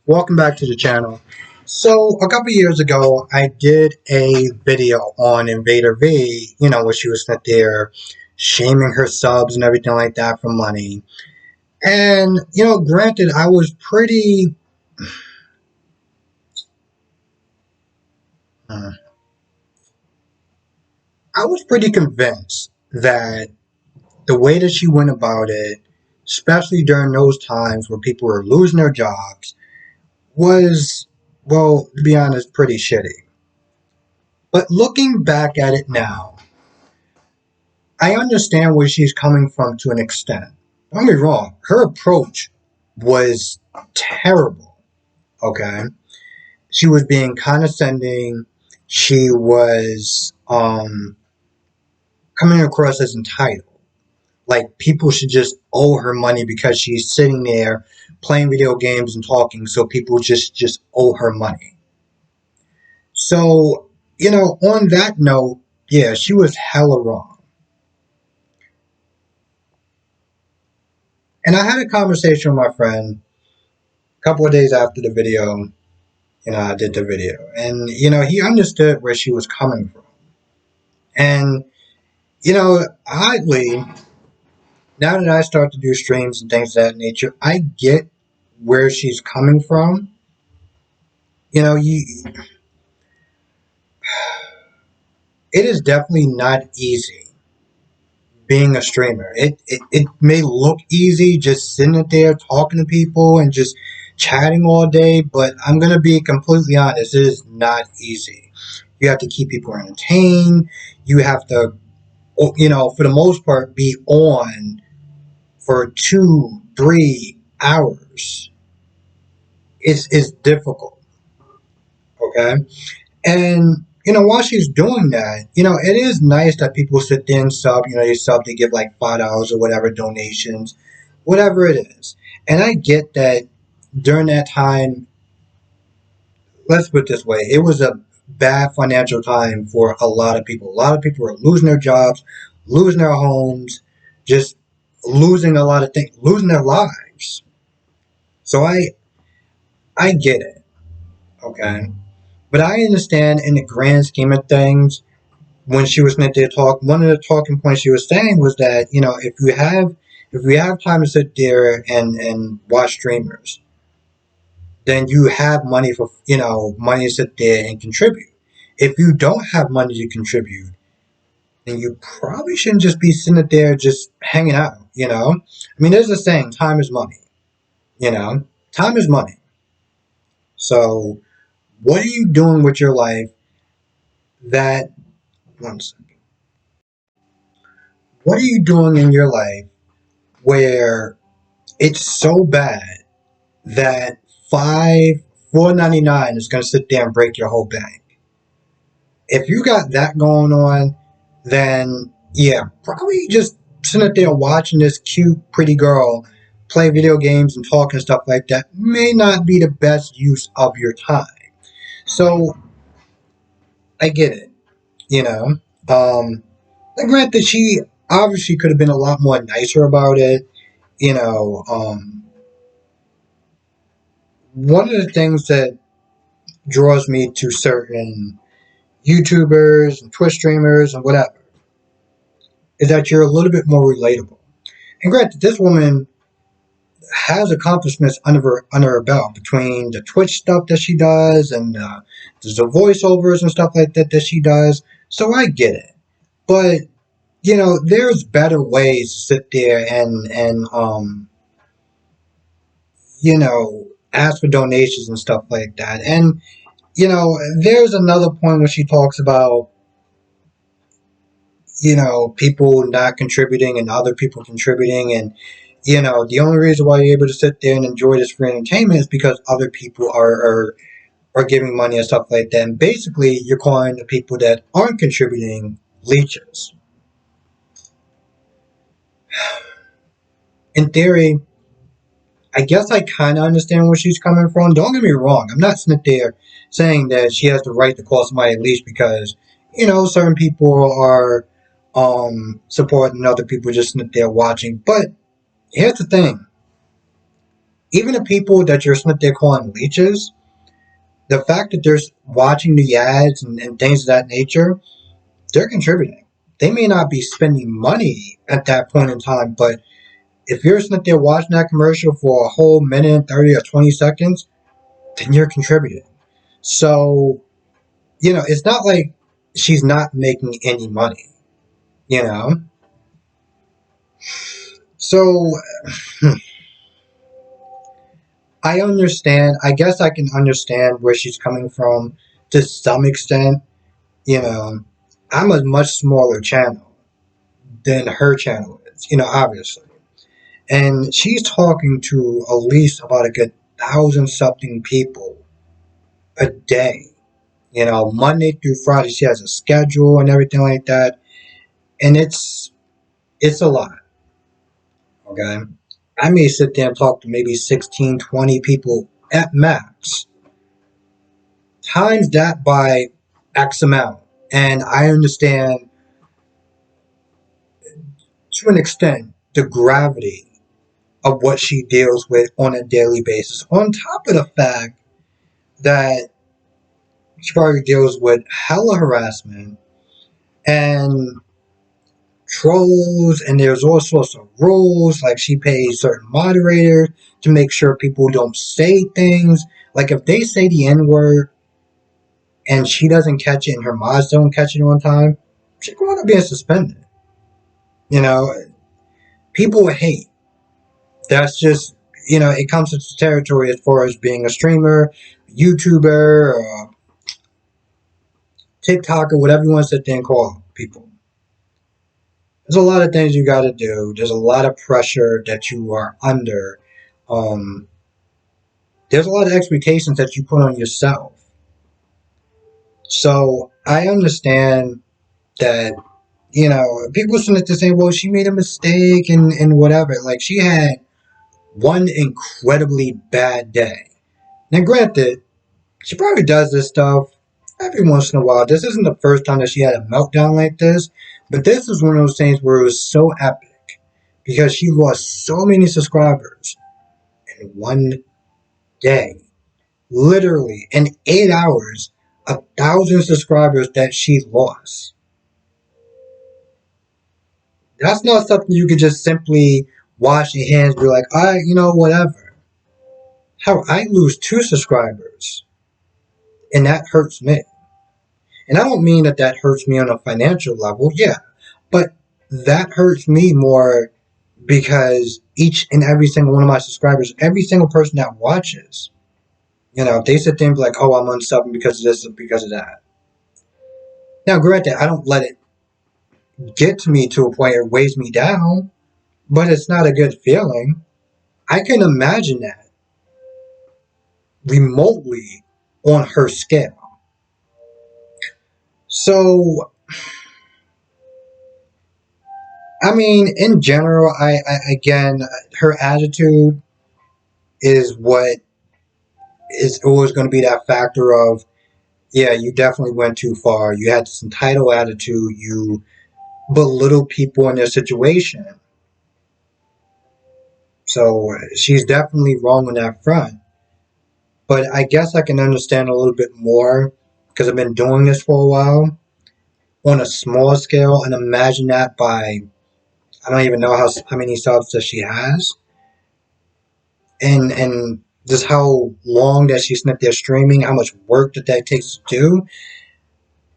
Welcome back to the channel. So a couple years ago, I did a video on InvaderVie, where she was sitting there shaming her subs and everything like that for money. And, granted, uh, I was pretty convinced that the way that she went about it, especially during those times where people were losing their jobs, was, well, to be honest, pretty shitty. But looking back at it now, I understand where she's coming from to an extent. Don't get me wrong, her approach was terrible. Okay, she was being condescending. She was coming across as entitled. Like people should just owe her money because she's sitting there playing video games and talking. So people just owe her money. So on that note, yeah, she was hella wrong. And I had a conversation with my friend a couple of days after the video, I did the video. And, he understood where she was coming from. And, oddly, now that I start to do streams and things of that nature, I get where she's coming from. It is definitely not easy being a streamer. It may look easy just sitting there talking to people and just chatting all day, but I'm going to be completely honest, it is not easy. You have to keep people entertained. You have to, for the most part, be on for 2, 3 hours. It's difficult. Okay. And, while she's doing that, it is nice that people sit there and sub, they sub, they give like $5 or whatever donations, whatever it is. And I get that during that time, let's put it this way, it was a bad financial time for a lot of people. A lot of people were losing their jobs, losing their homes, just losing a lot of things, losing their lives. So I get it, okay? But I understand in the grand scheme of things, when she was meant to talk, one of the talking points she was saying was that, if we have time to sit there and watch streamers, then you have money for money to sit there and contribute. If you don't have money to contribute, then you probably shouldn't just be sitting there just hanging out. I mean, there's a saying, time is money. Time is money. So, what are you doing with your life that one second? What are you doing in your life where it's so bad that $4.99 is going to sit there and break your whole bank? If you got that going on, then yeah, probably just sitting there watching this cute, pretty girl play video games and talk and stuff like that may not be the best use of your time. So I get it, you know. Um, Granted, she obviously could have been a lot more nicer about it. You know, one of the things that draws me to certain YouTubers and Twitch streamers and whatever is that you're a little bit more relatable. And granted, this woman has accomplishments under her belt between the Twitch stuff that she does and the voiceovers and stuff like that she does. So I get it, but there's better ways to sit there and ask for donations and stuff like that. And there's another point when she talks about people not contributing and other people contributing. And, the only reason why you're able to sit there and enjoy this free entertainment is because other people are giving money and stuff like that. And basically, you're calling the people that aren't contributing leeches. In theory, I guess I kind of understand where she's coming from. Don't get me wrong. I'm not sitting there saying that she has the right to call somebody a leech because, certain people are supporting other people just sitting there watching. But here's the thing. Even the people that you're they're calling leeches, the fact that they're watching the ads and things of that nature, they're contributing. They may not be spending money at that point in time, but if you're sitting there watching that commercial for a whole minute, 30 or 20 seconds, then you're contributing. So, it's not like she's not making any money, you know? So, I understand. I guess I can understand where she's coming from to some extent. You know, I'm a much smaller channel than her channel is, obviously. And she's talking to at least about a good thousand something people a day. Monday through Friday, she has a schedule and everything like that. And it's a lot, okay? I may sit there and talk to maybe 16, 20 people at max. Times that by X amount. And I understand to an extent the gravity of what she deals with on a daily basis. On top of the fact that she probably deals with hella harassment and trolls, and there's all sorts of rules. Like she pays certain moderators to make sure people don't say things. Like if they say the N word and she doesn't catch it and her mods don't catch it on time, she's going to be suspended. You know, people hate. That's just, it comes to territory as far as being a streamer, YouTuber, TikToker, whatever you want to sit there and call people. There's a lot of things you got to do. There's a lot of pressure that you are under. Um, there's a lot of expectations that you put on yourself. So I understand that, people shouldn't to say, well, she made a mistake and whatever. Like she had one incredibly bad day. Now, granted, she probably does this stuff every once in a while. This isn't the first time that she had a meltdown like this, but this is one of those things where it was so epic because she lost so many subscribers in one day. Literally, in 8 hours, 1,000 subscribers that she lost. That's not something you could just simply wash your hands and be like, all right, whatever. How I lose 2 subscribers, and that hurts me. And I don't mean that that hurts me on a financial level, yeah, but that hurts me more because each and every single one of my subscribers, every single person that watches, they sit there and be like, oh, I'm unsubbing because of this, because of that. Now, granted, I don't let it get to me to a point where it weighs me down, but it's not a good feeling. I can imagine that remotely on her scale. So, I mean, in general, I again, her attitude is what is always going to be that factor of, yeah, you definitely went too far. You had this entitled attitude. You belittle people in their situation. So she's definitely wrong on that front. But I guess I can understand a little bit more because I've been doing this for a while on a small scale, and imagine that by I don't even know how many subs that she has, and just how long that she's spent there streaming, how much work that takes to do.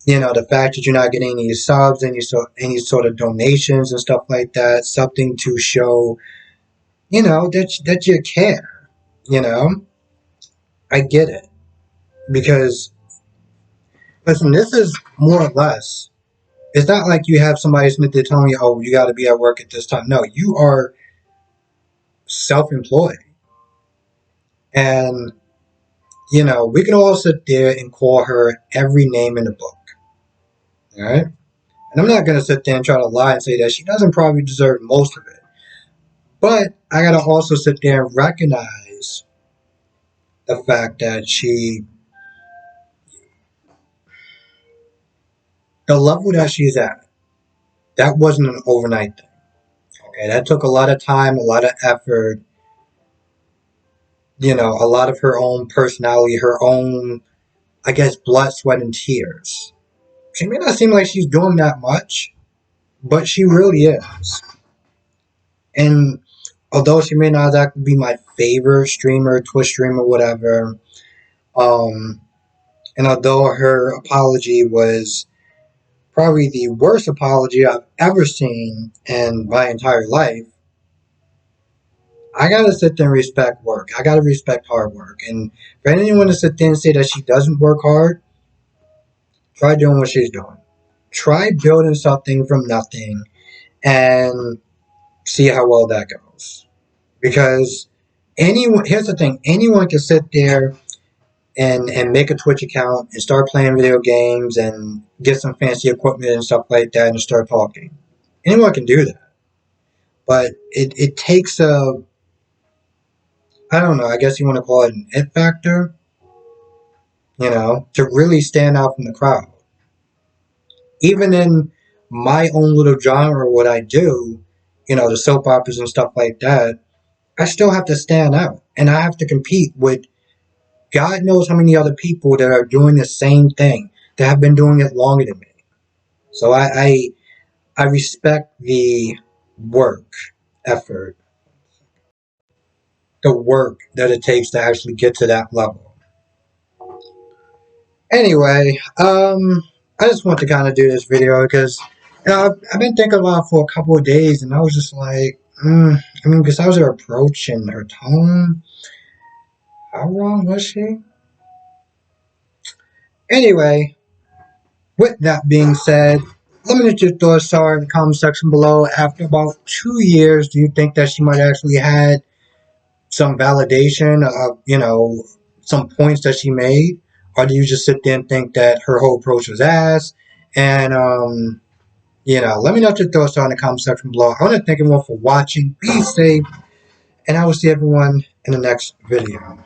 The fact that you're not getting any subs, any sort of donations and stuff like that, something to show, that you care. You know, I get it because listen, this is more or less. It's not like you have somebody sitting there telling you, "Oh, you got to be at work at this time." No, you are self-employed, and we can all sit there and call her every name in the book. All right, and I'm not gonna sit there and try to lie and say that she doesn't probably deserve most of it. But I gotta also sit there and recognize the fact that the level that she's at, that wasn't an overnight thing. Okay, that took a lot of time, a lot of effort, a lot of her own personality, her own, I guess, blood, sweat, and tears. She may not seem like she's doing that much, but she really is. And although she may not exactly be my favorite streamer, Twitch streamer, whatever, um, and although her apology was probably the worst apology I've ever seen in my entire life, I gotta sit there and respect work. I gotta respect hard work. And for anyone to sit there and say that she doesn't work hard, try doing what she's doing. Try building something from nothing and see how well that goes. Because here's the thing, anyone can sit there and make a Twitch account and start playing video games and get some fancy equipment and stuff like that and start talking. Anyone can do that. But it takes I don't know, I guess you want to call it an it factor, to really stand out from the crowd. Even in my own little genre, what I do, the soap operas and stuff like that, I still have to stand out. And I have to compete with God knows how many other people that are doing the same thing, that have been doing it longer than me. So I respect the work, effort, the work that it takes to actually get to that level. Anyway, I just want to kind of do this video because I've been thinking about it for a couple of days, and I was just like, I mean, besides her approach and her tone, how wrong was she? Anyway, with that being said, let me know what your thoughts are in the comment section below. After about 2 years, do you think that she might actually had some validation of, some points that she made? Or do you just sit there and think that her whole approach was ass? And, let me know what your thoughts are in the comment section below. I want to thank everyone for watching. Be safe. And I will see everyone in the next video.